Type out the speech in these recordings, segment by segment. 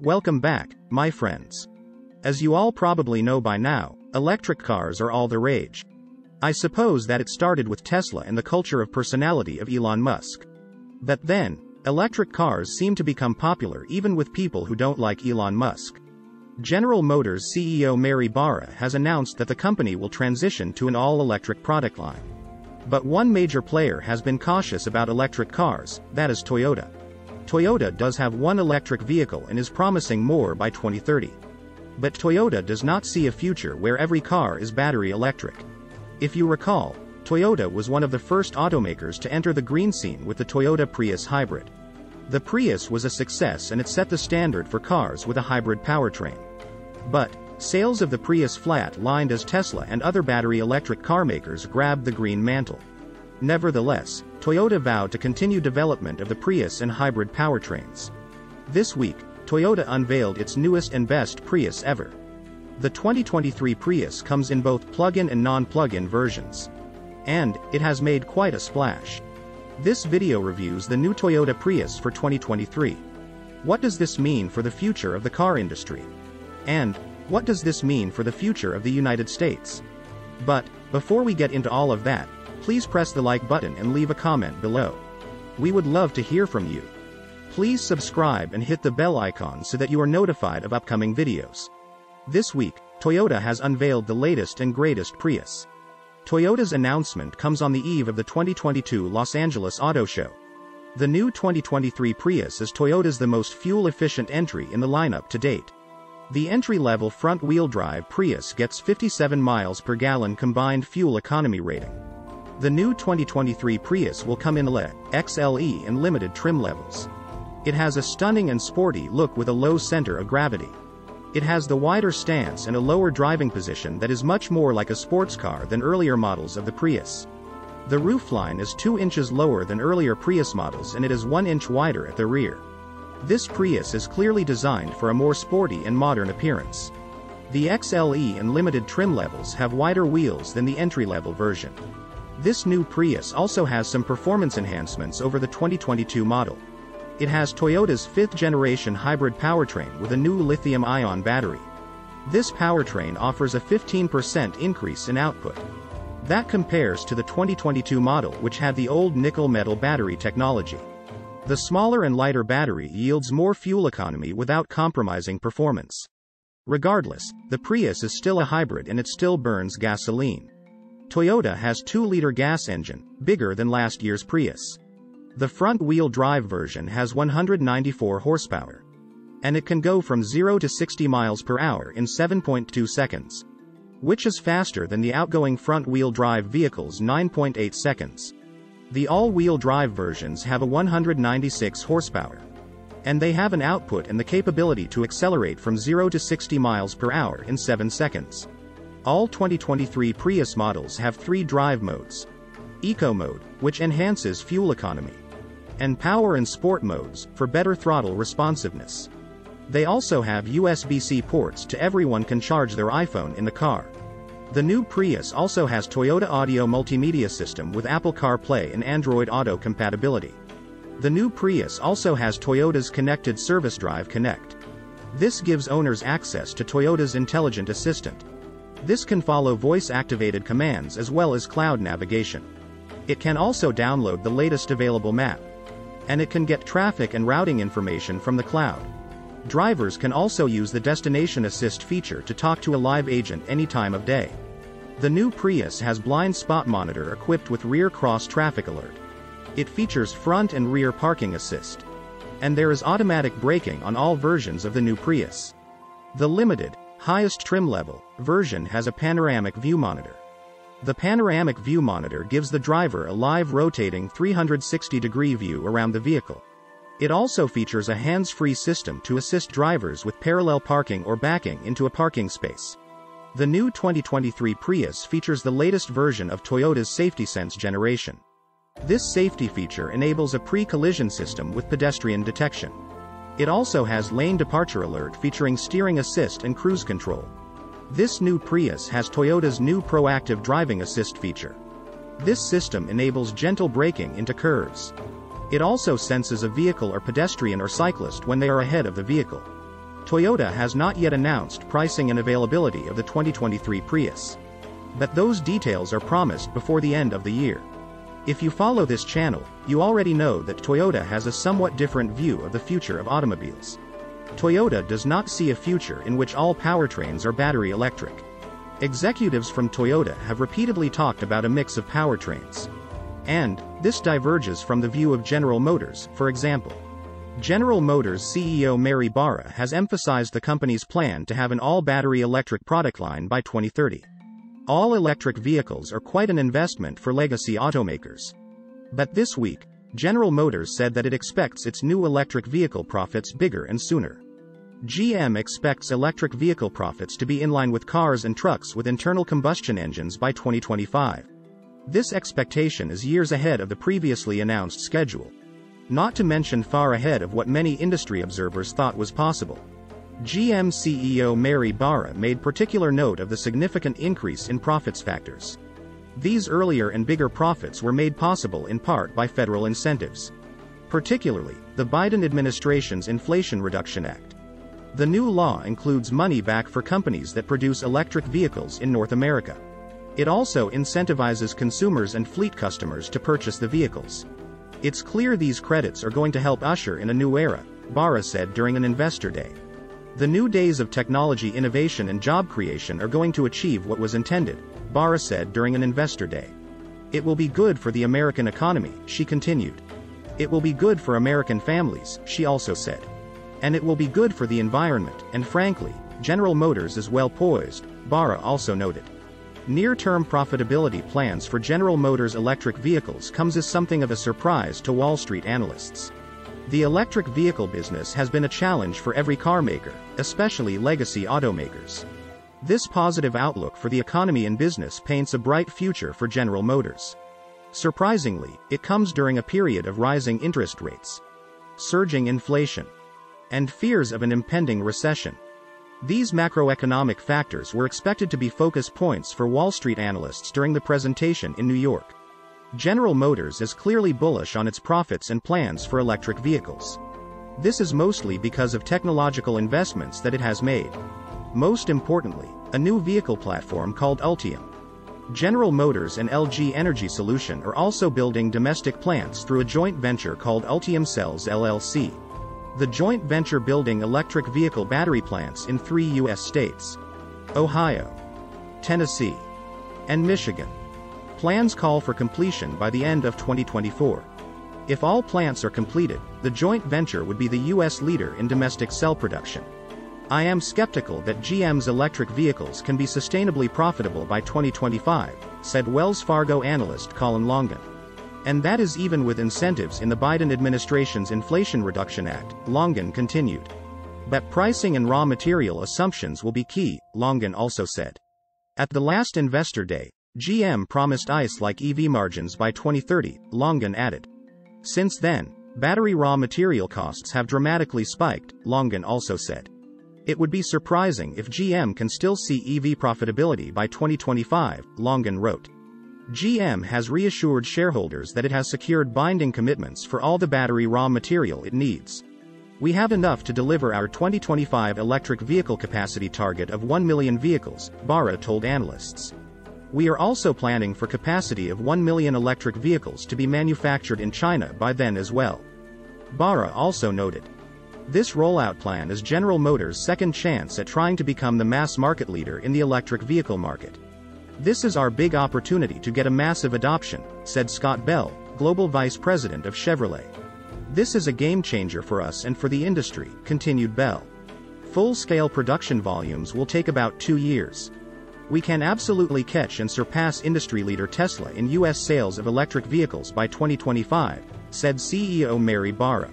Welcome back, my friends. As you all probably know by now, electric cars are all the rage. I suppose that it started with Tesla and the culture of personality of Elon Musk. But then, electric cars seem to become popular even with people who don't like Elon Musk. General Motors CEO Mary Barra has announced that the company will transition to an all-electric product line. But one major player has been cautious about electric cars, that is Toyota. Toyota does have one electric vehicle and is promising more by 2030. But Toyota does not see a future where every car is battery electric. If you recall, Toyota was one of the first automakers to enter the green scene with the Toyota Prius hybrid. The Prius was a success and it set the standard for cars with a hybrid powertrain. But, sales of the Prius flat-lined as Tesla and other battery electric car makers grabbed the green mantle. Nevertheless, Toyota vowed to continue development of the Prius and hybrid powertrains. This week, Toyota unveiled its newest and best Prius ever. The 2023 Prius comes in both plug-in and non-plug-in versions. And, it has made quite a splash. This video reviews the new Toyota Prius for 2023. What does this mean for the future of the car industry? And, what does this mean for the future of the United States? But, before we get into all of that, please press the like button and leave a comment below. We would love to hear from you. Please subscribe and hit the bell icon so that you are notified of upcoming videos. This week, Toyota has unveiled the latest and greatest Prius. Toyota's announcement comes on the eve of the 2022 Los Angeles Auto Show. The new 2023 Prius is Toyota's the most fuel-efficient entry in the lineup to date. The entry-level front-wheel drive Prius gets 57 miles per gallon combined fuel economy rating. The new 2023 Prius will come in LE, XLE and limited trim levels. It has a stunning and sporty look with a low center of gravity. It has the wider stance and a lower driving position that is much more like a sports car than earlier models of the Prius. The roofline is 2 inches lower than earlier Prius models and it is 1 inch wider at the rear. This Prius is clearly designed for a more sporty and modern appearance. The XLE and limited trim levels have wider wheels than the entry-level version. This new Prius also has some performance enhancements over the 2022 model. It has Toyota's 5th-generation hybrid powertrain with a new lithium-ion battery. This powertrain offers a 15% increase in output. That compares to the 2022 model which had the old nickel-metal battery technology. The smaller and lighter battery yields more fuel economy without compromising performance. Regardless, the Prius is still a hybrid and it still burns gasoline. Toyota has 2-liter gas engine, bigger than last year's Prius. The front-wheel drive version has 194 horsepower. And it can go from 0 to 60 miles per hour in 7.2 seconds. Which is faster than the outgoing front-wheel drive vehicle's 9.8 seconds. The all-wheel drive versions have a 196 horsepower. And they have an output and the capability to accelerate from 0 to 60 miles per hour in 7 seconds. All 2023 Prius models have 3 drive modes. Eco mode, which enhances fuel economy. And Power and Sport modes, for better throttle responsiveness. They also have USB-C ports to everyone can charge their iPhone in the car. The new Prius also has Toyota Audio Multimedia System with Apple CarPlay and Android Auto compatibility. The new Prius also has Toyota's connected service Drive Connect. This gives owners access to Toyota's intelligent assistant. This can follow voice-activated commands as well as cloud navigation. It can also download the latest available map. And it can get traffic and routing information from the cloud. Drivers can also use the Destination Assist feature to talk to a live agent any time of day. The new Prius has blind spot monitor equipped with rear cross traffic alert. It features front and rear parking assist. And there is automatic braking on all versions of the new Prius. The limited, highest trim level, version has a panoramic view monitor. The panoramic view monitor gives the driver a live rotating 360-degree view around the vehicle. It also features a hands-free system to assist drivers with parallel parking or backing into a parking space. The new 2023 Prius features the latest version of Toyota's SafetySense generation. This safety feature enables a pre-collision system with pedestrian detection. It also has lane departure alert featuring steering assist and cruise control. This new Prius has Toyota's new proactive driving assist feature. This system enables gentle braking into curves. It also senses a vehicle or pedestrian or cyclist when they are ahead of the vehicle. Toyota has not yet announced pricing and availability of the 2023 Prius. But those details are promised before the end of the year. If you follow this channel, you already know that Toyota has a somewhat different view of the future of automobiles. Toyota does not see a future in which all powertrains are battery electric. Executives from Toyota have repeatedly talked about a mix of powertrains. And this diverges from the view of General Motors, for example. General Motors CEO Mary Barra has emphasized the company's plan to have an all-battery electric product line by 2030. All-electric vehicles are quite an investment for legacy automakers. But this week, General Motors said that it expects its new electric vehicle profits bigger and sooner. GM expects electric vehicle profits to be in line with cars and trucks with internal combustion engines by 2025. This expectation is years ahead of the previously announced schedule. Not to mention far ahead of what many industry observers thought was possible. GM CEO Mary Barra made particular note of the significant increase in profits factors. These earlier and bigger profits were made possible in part by federal incentives. Particularly, the Biden administration's Inflation Reduction Act. The new law includes money back for companies that produce electric vehicles in North America. It also incentivizes consumers and fleet customers to purchase the vehicles. It's clear these credits are going to help usher in a new era, Barra said during an investor day. The new days of technology innovation and job creation are going to achieve what was intended, Barra said during an investor day. It will be good for the American economy, she continued. It will be good for American families, she also said. And it will be good for the environment, and frankly, General Motors is well poised, Barra also noted. Near-term profitability plans for General Motors electric vehicles comes as something of a surprise to Wall Street analysts. The electric vehicle business has been a challenge for every car maker, especially legacy automakers. This positive outlook for the economy and business paints a bright future for General Motors. Surprisingly, it comes during a period of rising interest rates, surging inflation, and fears of an impending recession. These macroeconomic factors were expected to be focus points for Wall Street analysts during the presentation in New York. General Motors is clearly bullish on its profits and plans for electric vehicles. This is mostly because of technological investments that it has made. Most importantly, a new vehicle platform called Ultium. General Motors and LG Energy Solution are also building domestic plants through a joint venture called Ultium Cells LLC. The joint venture building electric vehicle battery plants in 3 U.S. states: Ohio, Tennessee, and Michigan. Plans call for completion by the end of 2024. If all plants are completed, the joint venture would be the U.S. leader in domestic cell production. I am skeptical that GM's electric vehicles can be sustainably profitable by 2025, said Wells Fargo analyst Colin Longan. And that is even with incentives in the Biden administration's Inflation Reduction Act, Longan continued. But pricing and raw material assumptions will be key, Longan also said. At the last investor day, GM promised ICE-like EV margins by 2030, Longan added. Since then, battery raw material costs have dramatically spiked, Longan also said. It would be surprising if GM can still see EV profitability by 2025, Longan wrote. GM has reassured shareholders that it has secured binding commitments for all the battery raw material it needs. We have enough to deliver our 2025 electric vehicle capacity target of 1 million vehicles, Barra told analysts. We are also planning for capacity of 1 million electric vehicles to be manufactured in China by then as well. Barra also noted. This rollout plan is General Motors' second chance at trying to become the mass market leader in the electric vehicle market. This is our big opportunity to get a massive adoption, said Scott Bell, Global Vice President of Chevrolet. This is a game changer for us and for the industry, continued Bell. Full-scale production volumes will take about 2 years. We can absolutely catch and surpass industry leader Tesla in U.S. sales of electric vehicles by 2025, said CEO Mary Barra.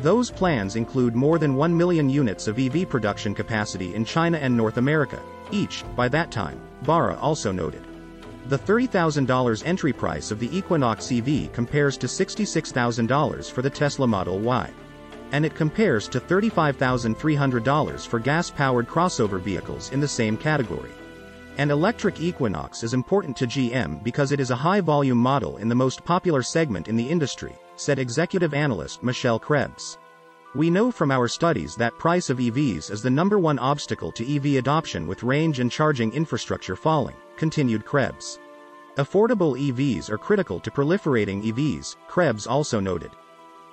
Those plans include more than 1 million units of EV production capacity in China and North America, each, by that time, Barra also noted. The $30,000 entry price of the Equinox EV compares to $66,000 for the Tesla Model Y. And it compares to $35,300 for gas-powered crossover vehicles in the same category. An electric Equinox is important to GM because it is a high-volume model in the most popular segment in the industry, said executive analyst Michelle Krebs. We know from our studies that price of EVs is the number one obstacle to EV adoption, with range and charging infrastructure falling, continued Krebs. Affordable EVs are critical to proliferating EVs, Krebs also noted.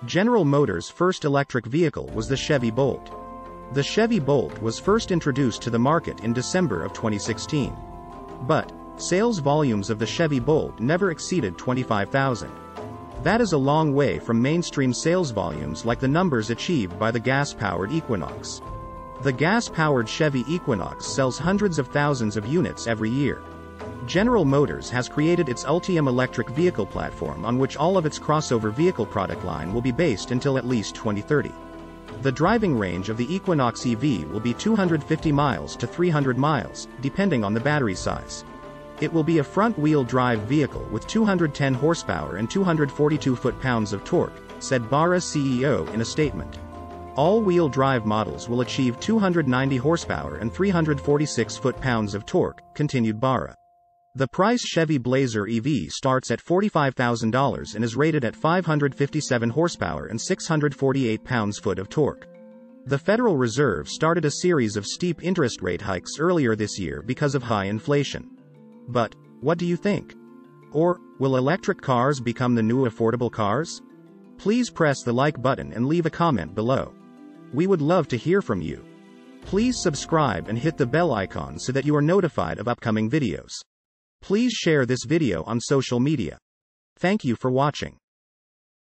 General Motors' first electric vehicle was the Chevy Bolt. The Chevy Bolt was first introduced to the market in December of 2016. But sales volumes of the Chevy Bolt never exceeded 25,000. That is a long way from mainstream sales volumes like the numbers achieved by the gas-powered Equinox. The gas-powered Chevy Equinox sells hundreds of thousands of units every year. General Motors has created its Ultium electric vehicle platform, on which all of its crossover vehicle product line will be based until at least 2030. The driving range of the Equinox EV will be 250 miles to 300 miles, depending on the battery size. It will be a front-wheel drive vehicle with 210 horsepower and 242 foot-pounds of torque, said Barra's CEO in a statement. All-wheel drive models will achieve 290 horsepower and 346 foot-pounds of torque, continued Barra. The Price Chevy Blazer EV starts at $45,000 and is rated at 557 horsepower and 648 pounds-foot of torque. The Federal Reserve started a series of steep interest rate hikes earlier this year because of high inflation. But what do you think? Or, will electric cars become the new affordable cars? Please press the like button and leave a comment below. We would love to hear from you. Please subscribe and hit the bell icon so that you are notified of upcoming videos. Please share this video on social media. Thank you for watching.